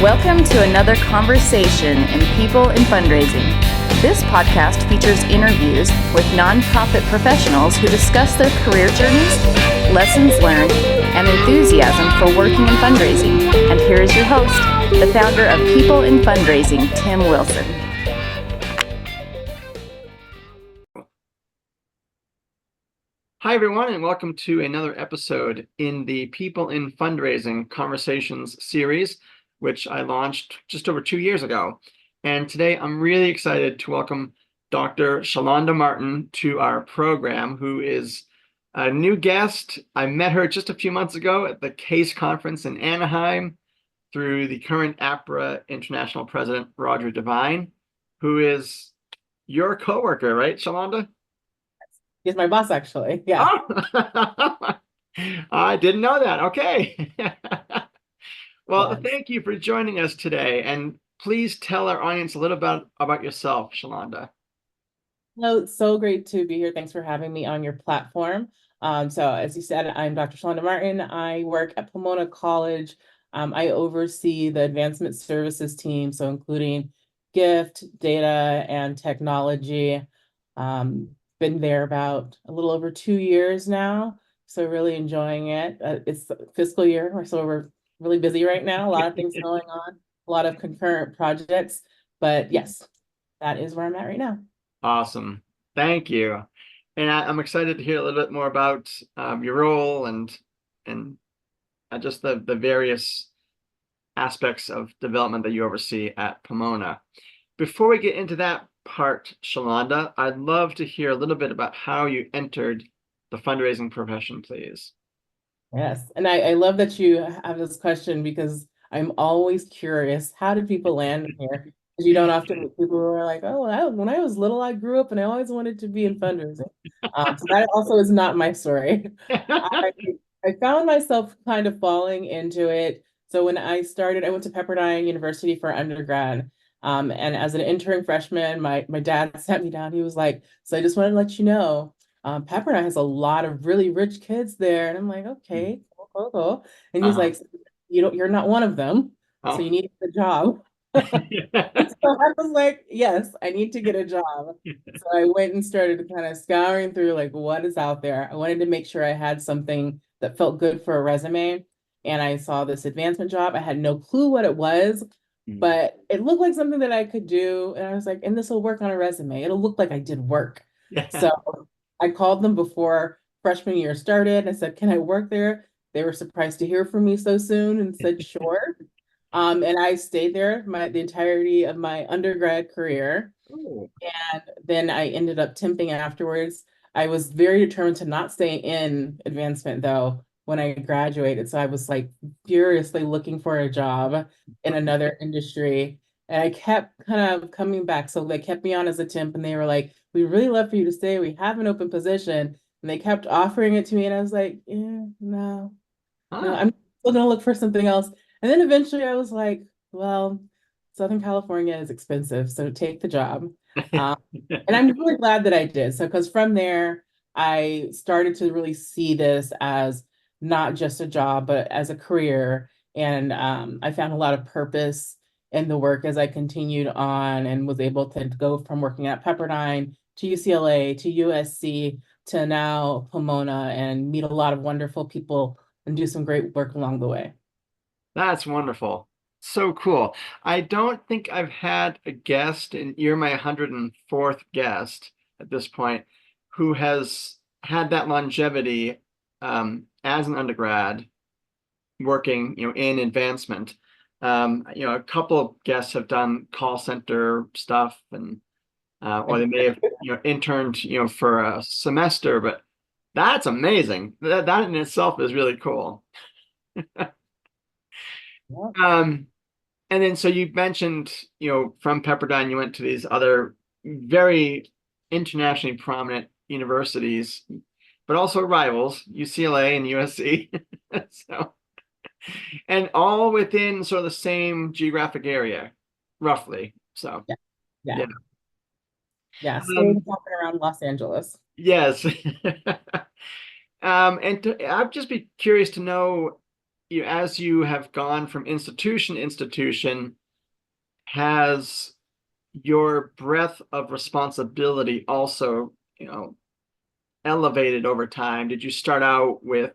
Welcome to another conversation in People in Fundraising. This podcast features interviews with nonprofit professionals who discuss their career journeys, lessons learned, and enthusiasm for working in fundraising. And here is your host, the founder of People in Fundraising, Tim Wilson. Hi, everyone, and welcome to another episode in the People in Fundraising Conversations series, which I launched just over 2 years ago. And today I'm really excited to welcome Dr. Shalonda Martin to our program, who is a new guest. I met her just a few months ago at the CASE conference in Anaheim through the current Apra International President, Rodger Devine, who is your coworker, right, Shalonda? He's my boss, actually. Yeah. Oh. I didn't know that. Okay. Well, Yes. Thank you for joining us today. And please tell our audience a little bit about yourself, Shalonda. Hello, it's so great to be here. Thanks for having me on your platform. So as you said, I'm Dr. Shalonda Martin. I work at Pomona College. I oversee the advancement services team, so including gift, data, and technology. Been there about a little over 2 years now, so really enjoying it. It's fiscal year, so we're really busy right now. A lot of things going on, a lot of concurrent projects, but yes, that is where I'm at right now. Awesome. Thank you. And I'm excited to hear a little bit more about your role and just the various aspects of development that you oversee at Pomona. Before we get into that part, Shalonda, I'd love to hear a little bit about how you entered the fundraising profession, please. Yes, and I love that you have this question because I'm always curious, how did people land here? Because you don't often meet people who are like, oh, when I was little, I grew up and I always wanted to be in fundraising. So that also is not my story. I found myself kind of falling into it. So when I started, I went to Pepperdine University for undergrad. And as an intern freshman, my dad sat me down. He was like, so I just wanted to let you know, Pepperdine has a lot of really rich kids there. And I'm like, okay, cool. And he's like, you're not one of them. So you need a job. So I was like, yes, I need to get a job. So I went and started kind of scouring through like what is out there. I wanted to make sure I had something that felt good for a resume. And I saw this advancement job. I had no clue what it was, but it looked like something that I could do. And I was like, and this will work on a resume. It'll look like I did work. So I called them before freshman year started. I said, can I work there? They were surprised to hear from me so soon and said, sure. And I stayed there the entirety of my undergrad career. Oh. And then I ended up temping afterwards. I was very determined to not stay in advancement though when I graduated. So I was like furiously looking for a job in another industry. And I kept kind of coming back. So they kept me on as a temp and they were like, we'd really love for you to stay. We have an open position. And they kept offering it to me. And I was like, no, I'm still gonna look for something else. And then eventually I was like, well, Southern California is expensive, so take the job. And I'm really glad that I did. So, because from there, I started to really see this as not just a job, but as a career. And I found a lot of purpose in the work as I continued on and was able to go from working at Pepperdine to UCLA to USC to now Pomona and meet a lot of wonderful people and do some great work along the way. That's wonderful. So cool. I don't think I've had a guest, and you're my 104th guest at this point, who has had that longevity as an undergrad working, in advancement. A couple of guests have done call center stuff and or they may have interned for a semester, but that's amazing. That in itself is really cool. And then so you mentioned, from Pepperdine, you went to these other very internationally prominent universities, but also rivals, UCLA and USC. So, and all within sort of the same geographic area, roughly. So, yeah. Staying walking around Los Angeles. Yes. And I'd just be curious to know, as you have gone from institution to institution, has your breadth of responsibility also, elevated over time? Did you start out with,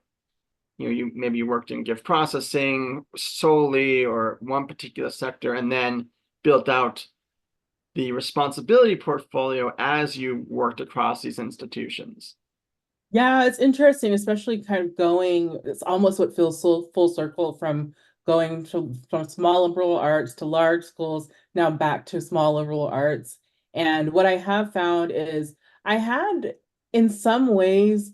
you worked in gift processing solely or one particular sector, and then built out the responsibility portfolio as you worked across these institutions? Yeah, it's interesting, especially kind of it's almost what feels so full circle from going from small liberal arts to large schools, now back to small liberal arts. And what I have found is I had, in some ways,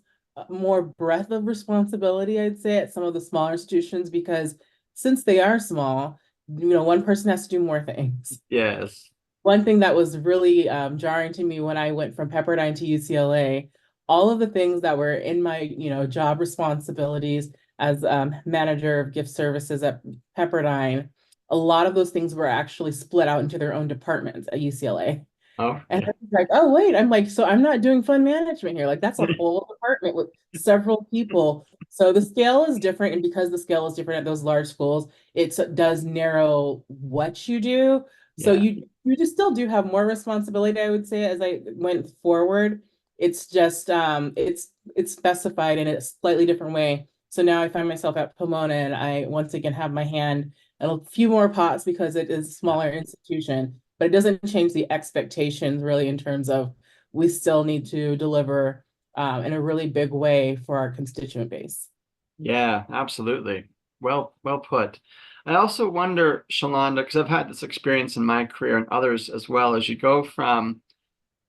more breadth of responsibility, I'd say, at some of the smaller institutions, because since they are small, one person has to do more things. Yes. One thing that was really jarring to me when I went from Pepperdine to UCLA, all of the things that were in my, job responsibilities as manager of gift services at Pepperdine, a lot of those things were actually split out into their own departments at UCLA. Oh, And yeah. I was like, oh, wait, I'm like, so I'm not doing fund management here. Like, that's a whole department with several people. So the scale is different. And because the scale is different at those large schools, it does narrow what you do. So Yeah. you just still do have more responsibility, I would say, as I went forward. It's just it's specified in a slightly different way. So now I find myself at Pomona, and I once again have my hand in a few more pots because it is a smaller institution, but it doesn't change the expectations really in terms of we still need to deliver in a really big way for our constituent base. Yeah, absolutely. Well put. I also wonder, Shalonda, because I've had this experience in my career and others as well, as you go from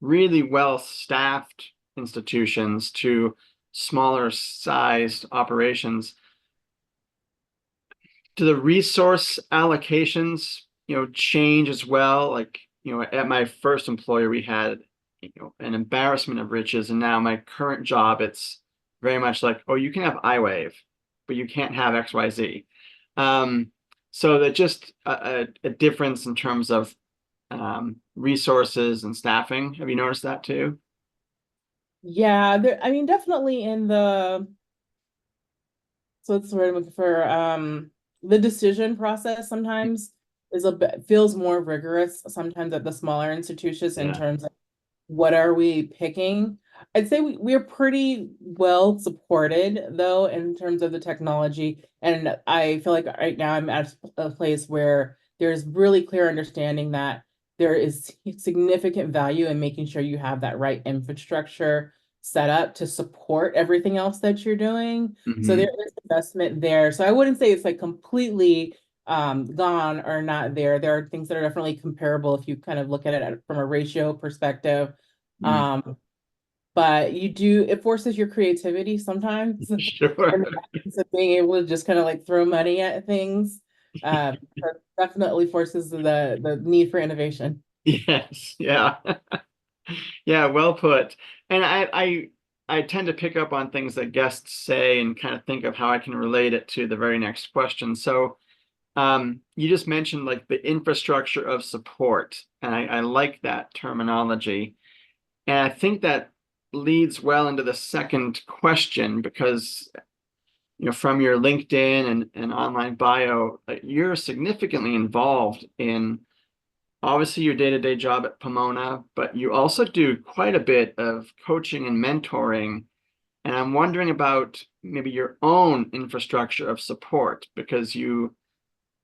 really well-staffed institutions to smaller sized operations, do the resource allocations, change as well? Like, at my first employer, we had, an embarrassment of riches, and now my current job, it's very much like, oh, you can have iWave, but you can't have XYZ. So that just a difference in terms of resources and staffing. Have you noticed that too? Yeah, I mean, definitely in so it's word I'm looking for, the decision process sometimes is a bit feels more rigorous sometimes at the smaller institutions in Yeah. terms of what are we picking. I'd say we're pretty well supported though in terms of the technology. And I feel like right now I'm at a place where there's really clear understanding that there is significant value in making sure you have that right infrastructure set up to support everything else that you're doing. So there Mhm. is investment there. So I wouldn't say it's like completely gone or not there. There are things that are definitely comparable if you kind of look at it from a ratio perspective. Mm. But it forces your creativity sometimes Sure. and of being able to just kind of like throw money at things. That definitely forces the need for innovation. Yes. Yeah. Yeah, well put. And I tend to pick up on things that guests say and kind of think of how I can relate it to the very next question. So you just mentioned like the infrastructure of support, and I like that terminology. And I think that leads well into the second question because from your LinkedIn and online bio, you're significantly involved in obviously your day-to-day job at Pomona, but you also do quite a bit of coaching and mentoring. And I'm wondering about maybe your own infrastructure of support because you're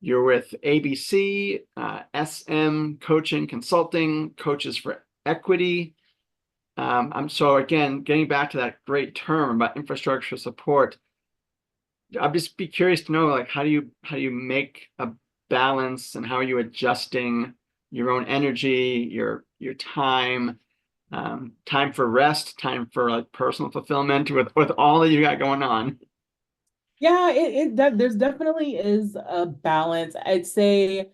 with ABC, SM Coaching Consulting, Coaches for Equity. I'm so again getting back to that great term about infrastructure support. I'd just be curious to know, like, how do you make a balance, and how are you adjusting your own energy, your time, time for rest, time for like personal fulfillment with all that you got going on? Yeah, there's definitely is a balance. I'd say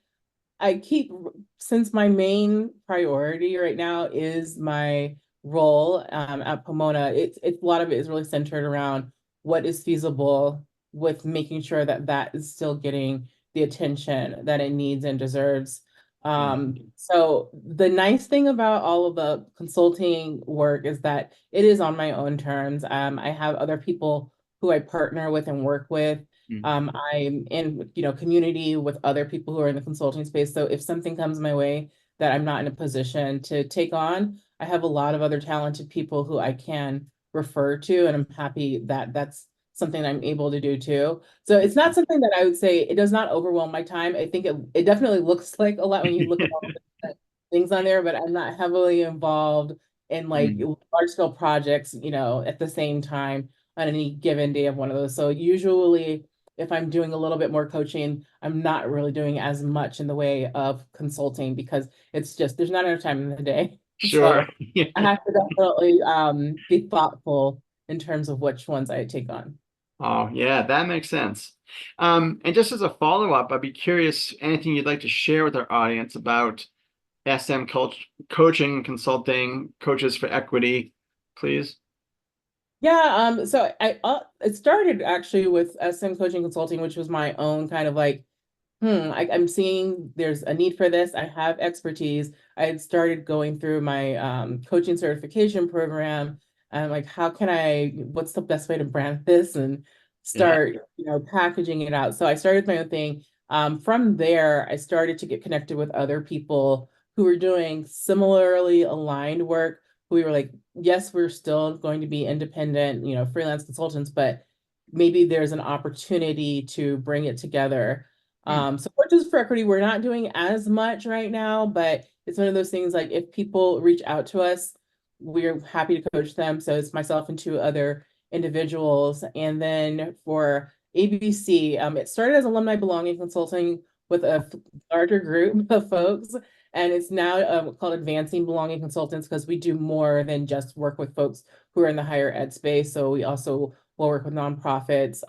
since my main priority right now is my role at Pomona, it's a lot of it is really centered around what is feasible with making sure that that is still getting the attention that it needs and deserves. Yeah. So the nice thing about all of the consulting work is that it is on my own terms. I have other people who I partner with and work with. Mm. I'm in, community with other people who are in the consulting space. So if something comes my way that I'm not in a position to take on, I have a lot of other talented people who I can refer to, and I'm happy that that's something I'm able to do too. So it's not something that I would say it does not overwhelm my time. I think it definitely looks like a lot when you look at all the things on there, but I'm not heavily involved in like Mm. large scale projects, at the same time on any given day of one of those. So usually if I'm doing a little bit more coaching, I'm not really doing as much in the way of consulting because it's just there's not enough time in the day. Sure. So I have to definitely be thoughtful in terms of which ones I take on. Oh, yeah, that makes sense. And just as a follow-up, I'd be curious, anything you'd like to share with our audience about coaching, consulting, coaches for equity, please? Yeah, so it started actually with SM Coaching Consulting, which was my own kind of like I'm seeing there's a need for this. I have expertise. I had started going through my coaching certification program. And like, what's the best way to brand this and Yeah. start, packaging it out. So I started my own thing. From there, I started to get connected with other people who were doing similarly aligned work. We were like, yes, we're still going to be independent, freelance consultants, but maybe there's an opportunity to bring it together. Mm. So Coaches for Equity, we're not doing as much right now, but it's one of those things like if people reach out to us, we're happy to coach them. So it's myself and two other individuals. And then for ABC, it started as Alumni Belonging Consulting with a larger group of folks. And it's now called Advancing Belonging Consultants because we do more than just work with folks who are in the higher ed space. So we also will work with nonprofits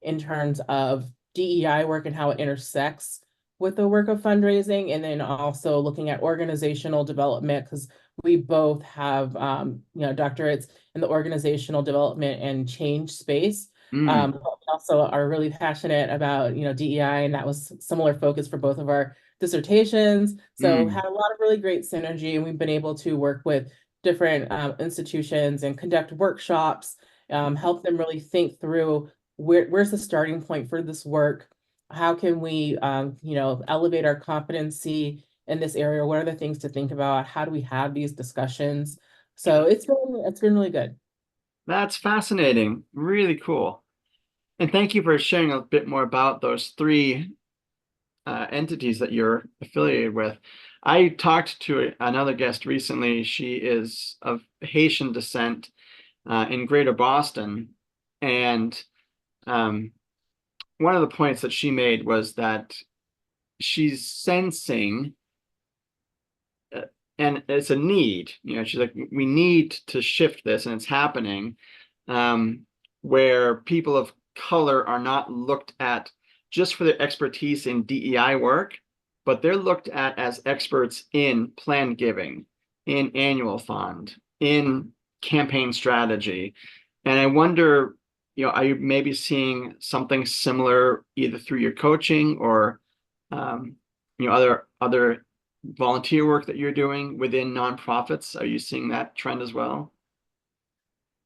in terms of DEI work and how it intersects with the work of fundraising, and then also looking at organizational development because we both have doctorates in the organizational development and change space. Mm. We also are really passionate about DEI, and that was similar focus for both of our dissertations. So Mm. had a lot of really great synergy, and we've been able to work with different institutions and conduct workshops, help them really think through where's the starting point for this work? How can we, elevate our competency in this area? What are the things to think about? How do we have these discussions? So it's been really good. That's fascinating. Really cool. And thank you for sharing a bit more about those three entities that you're affiliated with. I talked to another guest recently. She is of Haitian descent in Greater Boston. And one of the points that she made was that she's sensing, and it's a need, she's like, we need to shift this, and it's happening, where people of color are not looked at just for their expertise in DEI work, but they're looked at as experts in plan giving, in annual fund, in campaign strategy. And I wonder, are you maybe seeing something similar either through your coaching or other volunteer work that you're doing within nonprofits? Are you seeing that trend as well?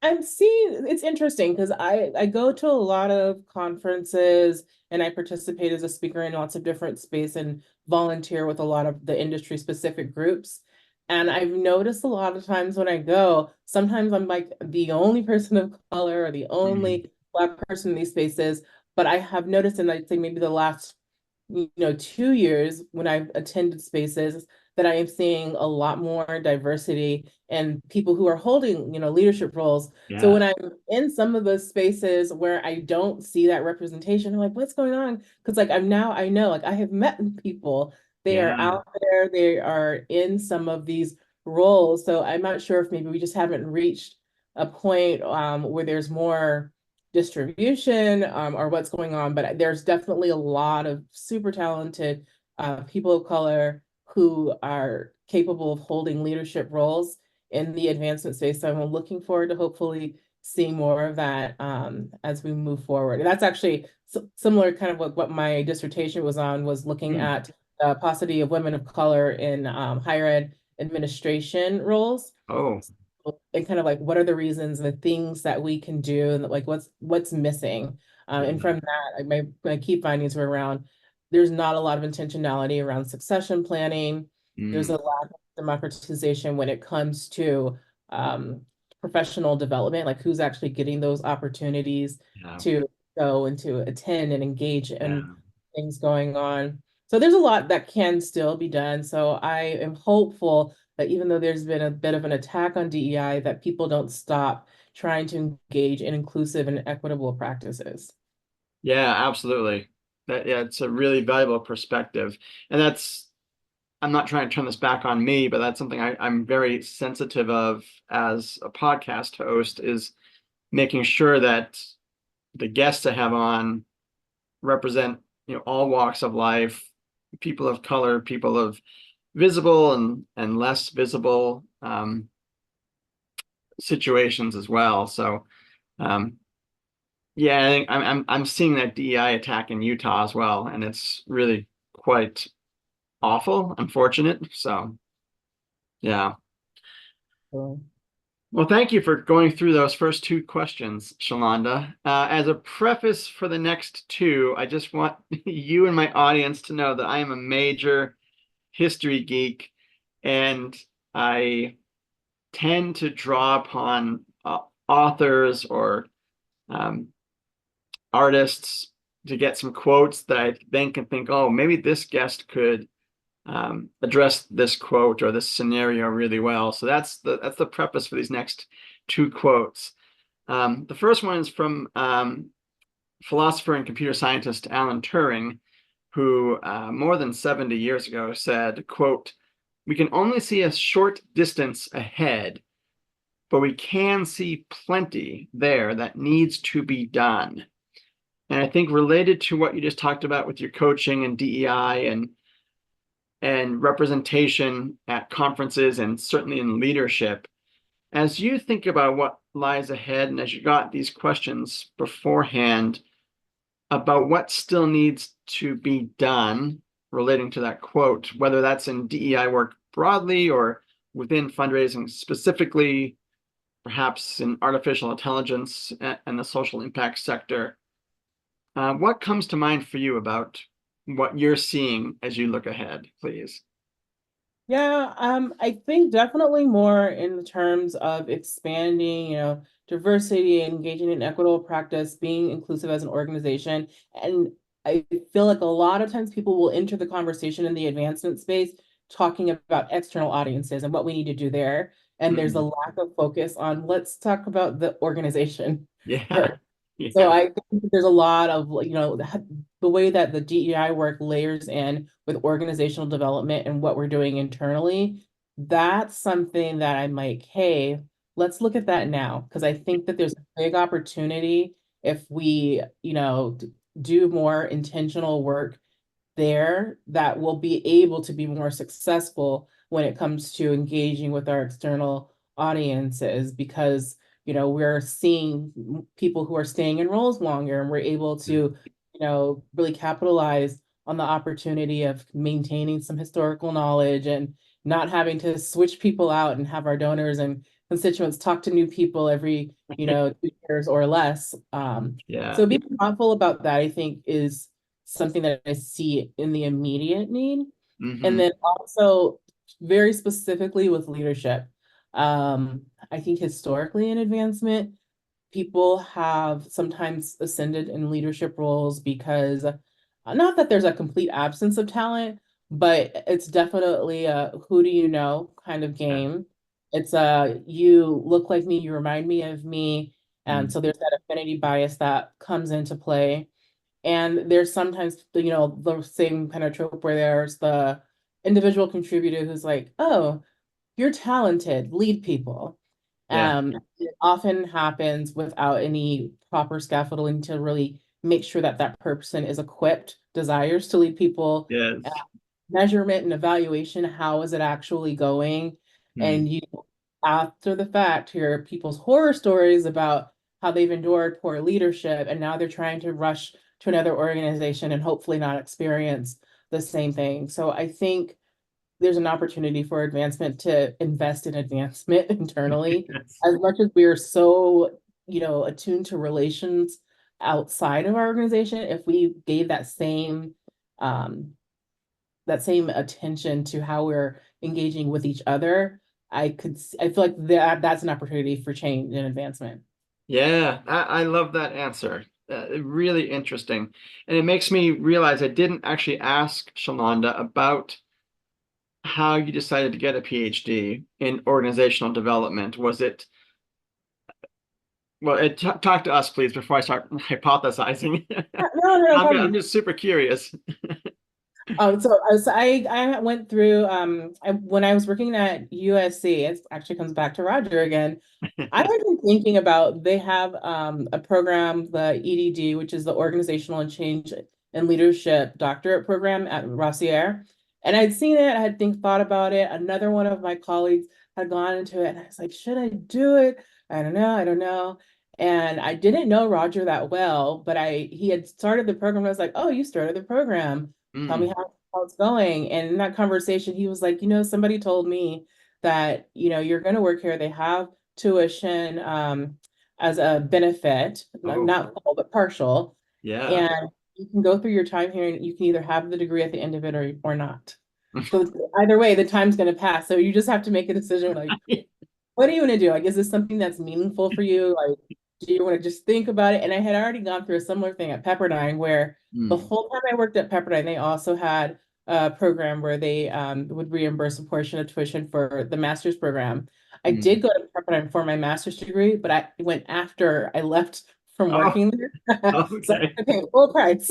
I'm seeing it's interesting because I go to a lot of conferences and I participate as a speaker in lots of different space and volunteer with a lot of the industry specific groups. And I've noticed a lot of times when I go, sometimes I'm like the only person of color or the Mm. only Black person in these spaces. But I have noticed in I'd say maybe the last 2 years when I've attended spaces that I am seeing a lot more diversity and people who are holding, leadership roles. So Yeah. when I'm in some of those spaces where I don't see that representation, I'm like, what's going on? Because like I know, like I have met people, they are Yeah. out there, they are in some of these roles. So I'm not sure if maybe we just haven't reached a point where there's more distribution or what's going on, but there's definitely a lot of super talented people of color who are capable of holding leadership roles in the advancement space. So I'm looking forward to hopefully seeing more of that as we move forward. And that's actually similar kind of what my dissertation was on, was looking Mm. at the paucity of women of color in higher ed administration roles Oh. and kind of like what are the reasons, the things that we can do, and like what's missing. And from that, my key findings were around there's not a lot of intentionality around succession planning. There's a lack of democratization when it comes to professional development, like who's actually getting those opportunities to go and to attend and engage in things going on. So there's a lot that can still be done. So I am hopeful that even though there's been a bit of an attack on DEI, that people don't stop trying to engage in inclusive and equitable practices. Yeah, absolutely. It's a really valuable perspective. And I'm not trying to turn this back on me, but that's something I'm very sensitive of as a podcast host, is making sure that the guests I have on represent, all walks of life, people of color, people of visible and less visible situations as well. So yeah, I think I'm seeing that DEI attack in Utah as well, and it's really quite awful, unfortunate. So yeah. So, Well, thank you for going through those first two questions, Shalonda. As a preface for the next two, I just want you and my audience to know that I am a major history geek, and I tend to draw upon authors or artists to get some quotes that I then can think, oh, maybe this guest could address this quote or this scenario really well. So that's the preface for these next two quotes. The first one is from philosopher and computer scientist Alan Turing, who more than 70 years ago said, quote, "We can only see a short distance ahead, but we can see plenty there that needs to be done." And I think related to what you just talked about with your coaching and DEI and representation at conferences and certainly in leadership, as you think about what lies ahead and as you got these questions beforehand about what still needs to be done relating to that quote, whether that's in DEI work broadly or within fundraising specifically, perhaps in artificial intelligence and the social impact sector, what comes to mind for you about what you're seeing as you look ahead, please? yeah, I think definitely more in terms of expanding, diversity, engaging in equitable practice, being inclusive as an organization. And I feel like a lot of times people will enter the conversation in the advancement space talking about external audiences and what we need to do there. And there's a lack of focus on let's talk about the organization. Yeah. So I think there's a lot of, the way that the DEI work layers in with organizational development and what we're doing internally. That's something that I'm like, hey, let's look at that now. Because I think that there's a big opportunity if we, do more intentional work there that will be able to be more successful when it comes to engaging with our external audiences, because we're seeing people who are staying in roles longer, and we're able to really capitalize on the opportunity of maintaining some historical knowledge and not having to switch people out and have our donors and constituents talk to new people every 2 years or less. So being thoughtful about that, I think, is something that I see in the immediate need. And then also very specifically with leadership. I think historically in advancement, people have sometimes ascended in leadership roles because not that there's a complete absence of talent, but it's definitely a who do you know kind of game. It's you look like me, you remind me of me. And so there's that affinity bias that comes into play. And there's sometimes, the same kind of trope where there's the individual contributor who's like, oh, you're talented, lead people. It often happens without any proper scaffolding to really make sure that that person is equipped, desires to lead people. Yes. Measurement and evaluation, how is it actually going? And after the fact, hear people's horror stories about how they've endured poor leadership, and now they're trying to rush to another organization and hopefully not experience the same thing. So I think there's an opportunity for advancement to invest in advancement internally. Yes. As much as we are so, attuned to relations outside of our organization, if we gave that same attention to how we're engaging with each other, I feel like that's an opportunity for change and advancement. Yeah, I love that answer. Really interesting. And it makes me realize I didn't actually ask Shalonda about how you decided to get a PhD in organizational development. Was it, well, talk to us, please, before I start hypothesizing. No I'm problem. just super curious. So I went through when I was working at USC, it actually comes back to Rodger again. I had been thinking about they have a program, the EDD, which is the Organizational and Change and Leadership Doctorate Program at Rossier. And I'd seen it, I had thought about it. Another one of my colleagues had gone into it, and I was like, should I do it? I don't know. And I didn't know Rodger that well, but he had started the program. And I was like, oh, you started the program. Tell me Mm. how it's going. And in that conversation, he was like, somebody told me that, you're going to work here. They have tuition as a benefit, Oh, not full, but partial. yeah. And you can go through your time here and you can either have the degree at the end of it or not. So either way, the time's going to pass. So you just have to make a decision like, what do you want to do? Like, is this something that's meaningful for you? Like, do you want to just think about it? And I had already gone through a similar thing at Pepperdine where the Mm. whole time I worked at Pepperdine, they also had a program where they would reimburse a portion of tuition for the master's program. I did Mm. go to Pepperdine for my master's degree, but I went after I left from Oh, working there. So I okay. had to pay full price.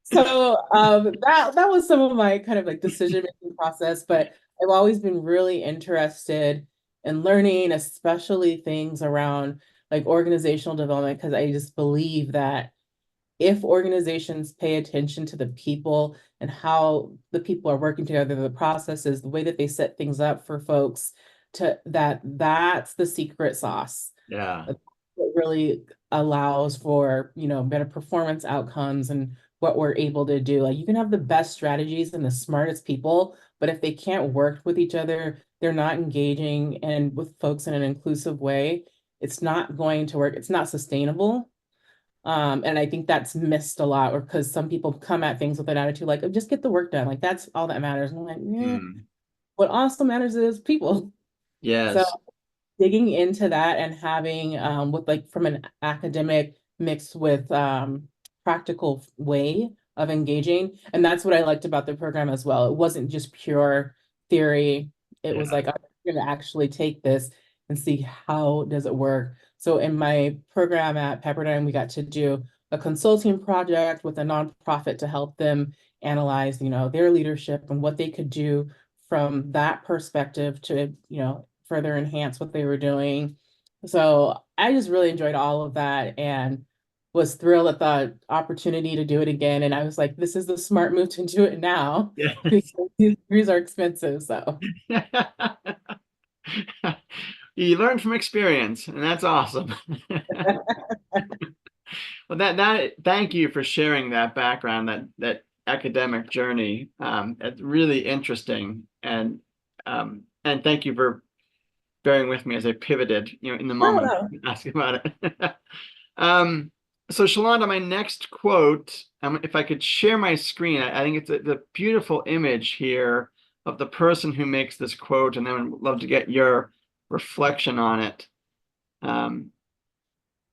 So that was some of my kind of like decision making process, but I've always been really interested in learning, especially things around like organizational development, because I just believe that if organizations pay attention to the people and how the people are working together, the processes, the way that they set things up for folks, that's the secret sauce Yeah. that really allows for, better performance outcomes and what we're able to do. Like you can have the best strategies and the smartest people, but if they can't work with each other, they're not engaging and with folks in an inclusive way, it's not going to work. It's not sustainable. And I think that's missed a lot, or because some people come at things with an attitude like, "Oh, just get the work done. Like that's all that matters." And I'm like, yeah, Mm. what also matters is people. So Yes. digging into that and having with like from an academic mixed with practical way of engaging. And that's what I liked about the program as well. It wasn't just pure theory. It was Yeah. like, I'm going to actually take this and see how does it work. So in my program at Pepperdine, we got to do a consulting project with a nonprofit to help them analyze, their leadership and what they could do from that perspective to, further enhance what they were doing. So I just really enjoyed all of that and was thrilled at the opportunity to do it again. And I was like, this is the smart move to do it now Yes. because these degrees are expensive. So You learn from experience, and that's awesome. Well, thank you for sharing that background, that academic journey. It's really interesting, and thank you for bearing with me as I pivoted, in the no, moment no. asking about it. um, so Shalonda, my next quote, if I could share my screen, I think it's the beautiful image here of the person who makes this quote, and then I'd love to get your reflection on it. Um,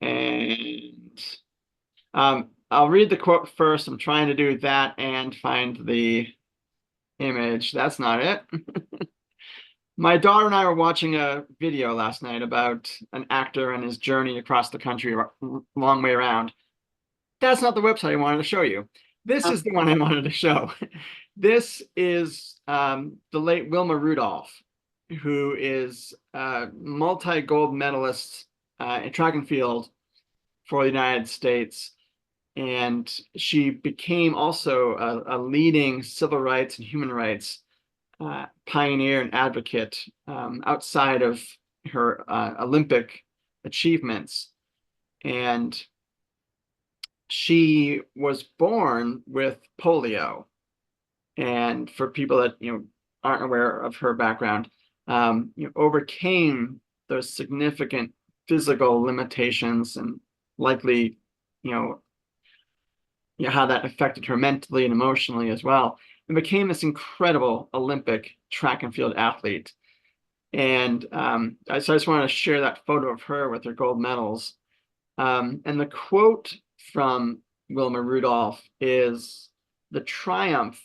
and I'll read the quote first. I'm trying to do that and find the image. That's not it. My daughter and I were watching a video last night about an actor and his journey across the country, long way around. That's not the website I wanted to show you. This is the one I wanted to show. This is the late Wilma Rudolph, who is a multi-gold medalist in track and field for the United States. And she became also a leading civil rights and human rights pioneer and advocate outside of her Olympic achievements. And she was born with polio. And for people that aren't aware of her background, overcame those significant physical limitations and likely, how that affected her mentally and emotionally as well, and became this incredible Olympic track and field athlete. And so I just wanted to share that photo of her with her gold medals. And the quote from Wilma Rudolph is, "The triumph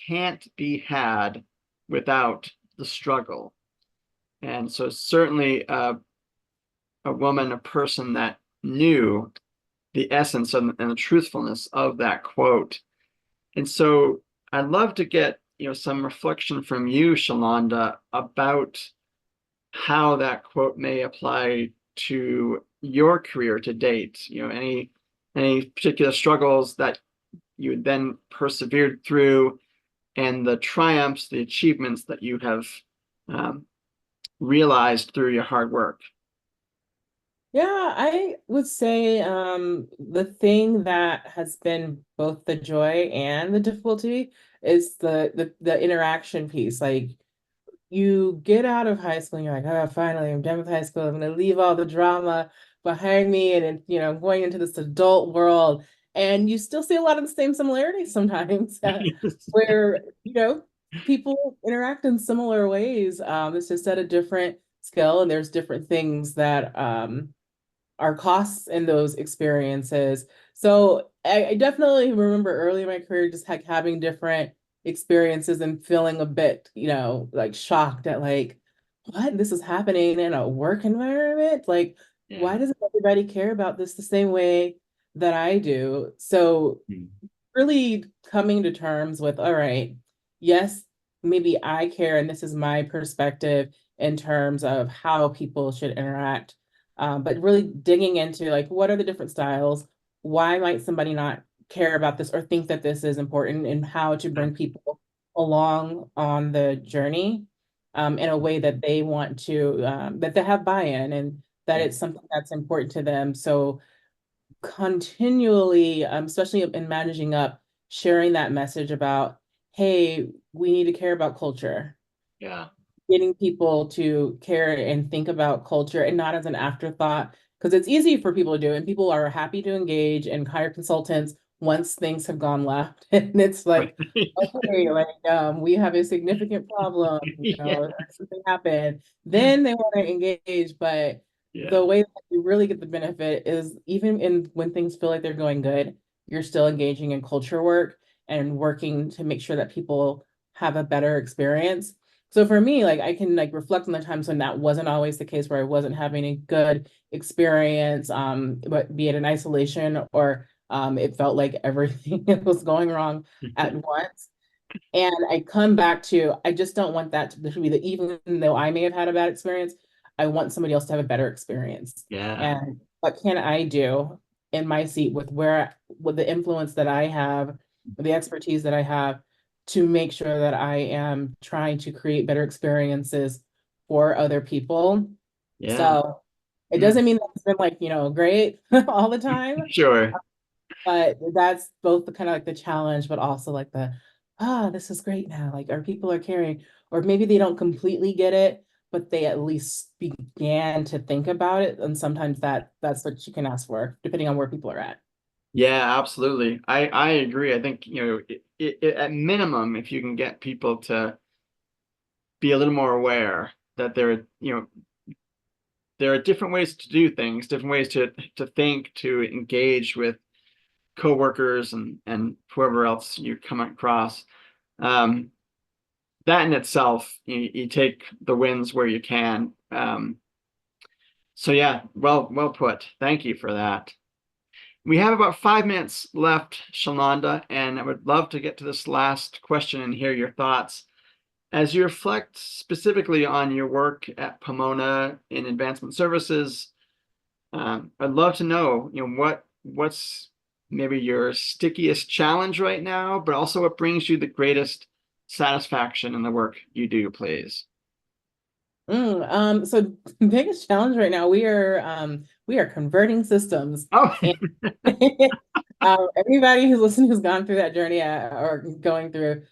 can't be had without the struggle." And so certainly a woman, a person that knew the essence and the truthfulness of that quote. And so I'd love to get some reflection from you, Shalonda, about how that quote may apply to your career to date. Any particular struggles that you then persevered through, and the triumphs, the achievements that you have realized through your hard work. Yeah, I would say the thing that has been both the joy and the difficulty is the interaction piece. Like, you get out of high school and you're like, oh, finally, I'm done with high school. I'm going to leave all the drama behind me, and I'm going into this adult world. And you still see a lot of the same similarities sometimes where, people interact in similar ways. It's just at a different scale, and there's different things that are costs in those experiences. So I definitely remember early in my career just like having different experiences and feeling a bit, like shocked at like, what, this is happening in a work environment? Like, why doesn't everybody care about this the same way that I do? So really coming to terms with, all right, yes, maybe I care, and this is my perspective in terms of how people should interact. But really digging into like, what are the different styles? Why might somebody not care about this or think that this is important, and how to bring people along on the journey in a way that they want to, that they have buy-in, and that it's something that's important to them. So continually, especially in managing up, sharing that message about, hey, we need to care about culture. Yeah. Getting people to care and think about culture and not as an afterthought, because it's easy for people to do, and people are happy to engage and hire consultants once things have gone left. And it's like, okay, like we have a significant problem, or something happened, then they want to engage. But the way that you really get the benefit is even in when things feel like they're going good, you're still engaging in culture work and working to make sure that people have a better experience. So for me, like, I can like reflect on the times when that wasn't always the case, where I wasn't having a good experience, but be it in isolation or it felt like everything was going wrong at once. And I come back to, I just don't want that to be even though I may have had a bad experience, I want somebody else to have a better experience. Yeah. And what can I do in my seat with the influence that I have, the expertise that I have, to make sure that I am trying to create better experiences for other people. Yeah. So it doesn't mean that it's been like, great all the time. Sure. But that's both the kind of like the challenge, but also like this is great now. Like, our people are caring, or maybe they don't completely get it, but they at least began to think about it. And sometimes that's what you can ask for, depending on where people are at. Yeah, absolutely. I agree. I think, at minimum, if you can get people to be a little more aware that there are different ways to do things, different ways to think, to engage with coworkers and whoever else you come across. That in itself, you take the wins where you can. So yeah, well put. Thank you for that. We have about 5 minutes left, Shalonda, and I would love to get to this last question and hear your thoughts. As you reflect specifically on your work at Pomona in advancement services, I'd love to know, what's maybe your stickiest challenge right now, but also what brings you the greatest satisfaction in the work you do, please. So biggest challenge right now, we are converting systems. Oh, And everybody who's listening, who's gone through that journey or going through,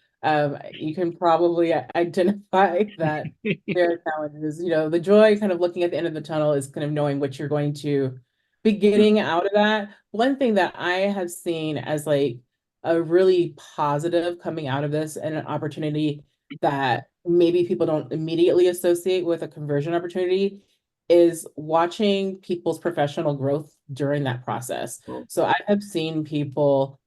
you can probably identify that there are challenges. The joy kind of looking at the end of the tunnel is kind of knowing what you're going to be getting out of that. One thing that I have seen as like a really positive coming out of this and an opportunity that maybe people don't immediately associate with a conversion opportunity is watching people's professional growth during that process. So I have seen people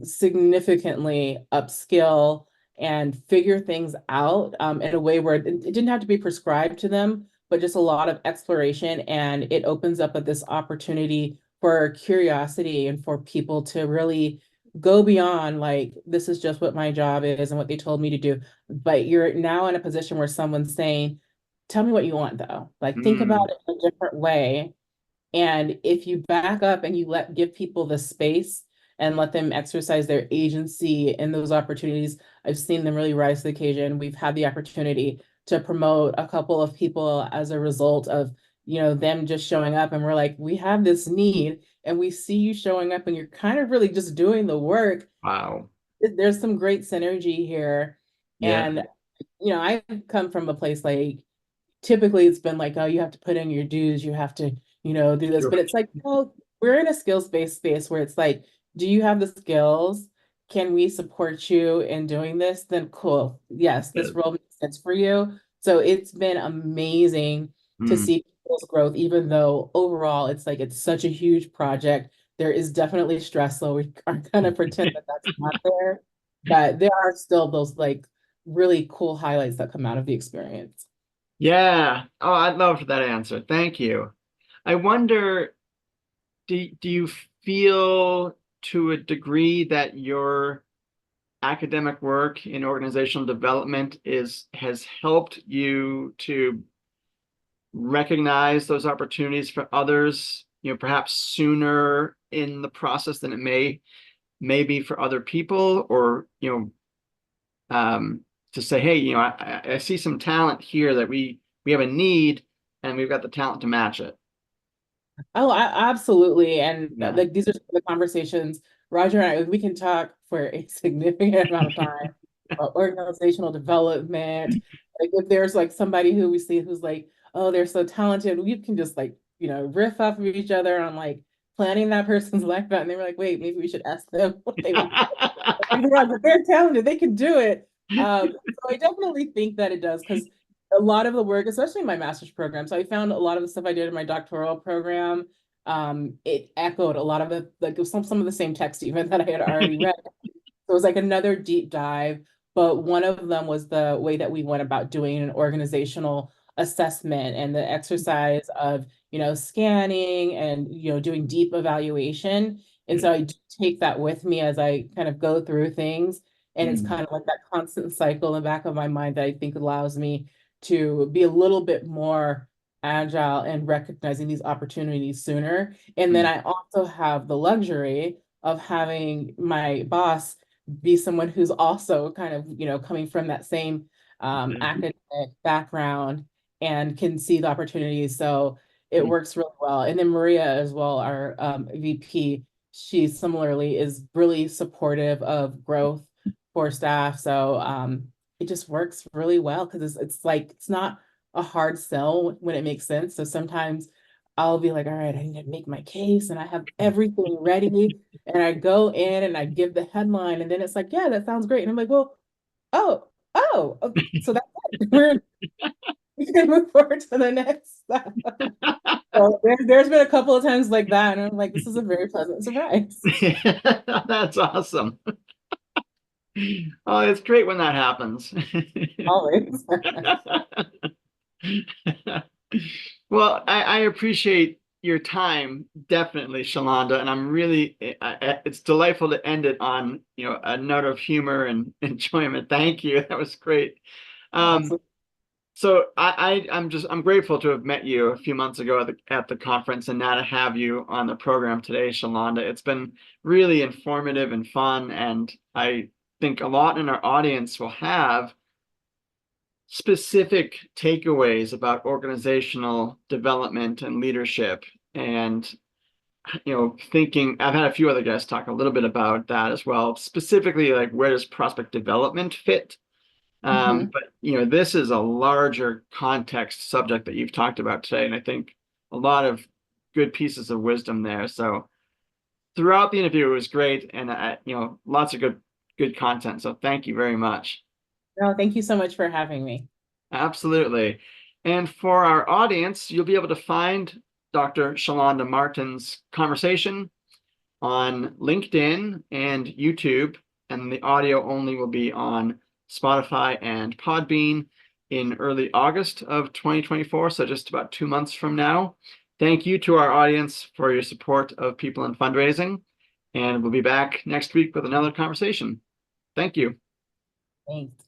significantly upskill and figure things out in a way where it didn't have to be prescribed to them, but just a lot of exploration. And it opens up this opportunity for curiosity and for people to really go beyond like, this is just what my job is and what they told me to do. But you're now in a position where someone's saying, tell me what you want though. Like, think about it in a different way. And if you back up and you give people the space and let them exercise their agency in those opportunities, I've seen them really rise to the occasion. We've had the opportunity to promote a couple of people as a result of, them just showing up, and we're like, we have this need and we see you showing up and you're kind of really just doing the work. Wow. There's some great synergy here. Yeah. And, I come from a place like, typically it's been like, oh, you have to put in your dues, you have to, do this. Sure. But it's like, well, we're in a skills-based space where it's like, do you have the skills? Can we support you in doing this? Then cool. Yes, this role makes sense for you. So it's been amazing to see people's growth, even though overall it's like it's such a huge project. There is definitely stress, so we are gonna pretend that that's not there. But there are still those like really cool highlights that come out of the experience. Yeah. Oh, I love that answer. Thank you. I wonder, do you feel to a degree that your academic work in organizational development has helped you to recognize those opportunities for others, perhaps sooner in the process than it may be for other people, or, to say, hey, I see some talent here that we have a need and we've got the talent to match it. Oh, absolutely. And Yeah. like these are some of the conversations Rodger and I, we can talk for a significant amount of time about organizational development. Like if there's like somebody who we see who's like, oh, they're so talented, we can just like, riff off of each other on like planning that person's life out. And they were like, wait, maybe we should ask them what they would do. They're talented, they can do it. So I definitely think that it does, because a lot of the work, especially in my master's program. So I found a lot of the stuff I did in my doctoral program, it echoed a lot of the, like some of the same text even that I had already read. So it was like another deep dive, but one of them was the way that we went about doing an organizational assessment and the exercise of, scanning and, doing deep evaluation. And so I do take that with me as I kind of go through things. And it's kind of like that constant cycle in the back of my mind that I think allows me to be a little bit more agile and recognizing these opportunities sooner. And then I also have the luxury of having my boss be someone who's also kind of, coming from that same academic background and can see the opportunities. So it works really well. And then Maria as well, our VP, she similarly is really supportive of growth for staff. So it just works really well because it's like, it's not a hard sell when it makes sense. So sometimes I'll be like, all right, I need to make my case and I have everything ready. And I go in and I give the headline and then it's like, yeah, that sounds great. And I'm like, well, oh, so that's it. We can move forward to the next stuff. So there's been a couple of times like that. And I'm like, this is a very pleasant surprise. That's awesome. Oh, it's great when that happens. Always. Well, I appreciate your time, definitely, Shalonda, and I'm really, it's delightful to end it on, a note of humor and enjoyment. Thank you. That was great. So I'm grateful to have met you a few months ago at the conference, and now to have you on the program today, Shalonda. It's been really informative and fun, and I think a lot in our audience will have specific takeaways about organizational development and leadership. And thinking, I've had a few other guests talk a little bit about that as well, specifically like where does prospect development fit? Mhm. But this is a larger context subject that you've talked about today, and I think a lot of good pieces of wisdom there. So throughout the interview, it was great, and lots of good content. So thank you very much. No, thank you so much for having me. Absolutely. And for our audience, you'll be able to find Dr. Shalonda Martin's conversation on LinkedIn and YouTube, and the audio only will be on Spotify and Podbean in early August of 2024, so just about 2 months from now. Thank you to our audience for your support of People in Fundraising, and we'll be back next week with another conversation. Thank you. Thanks.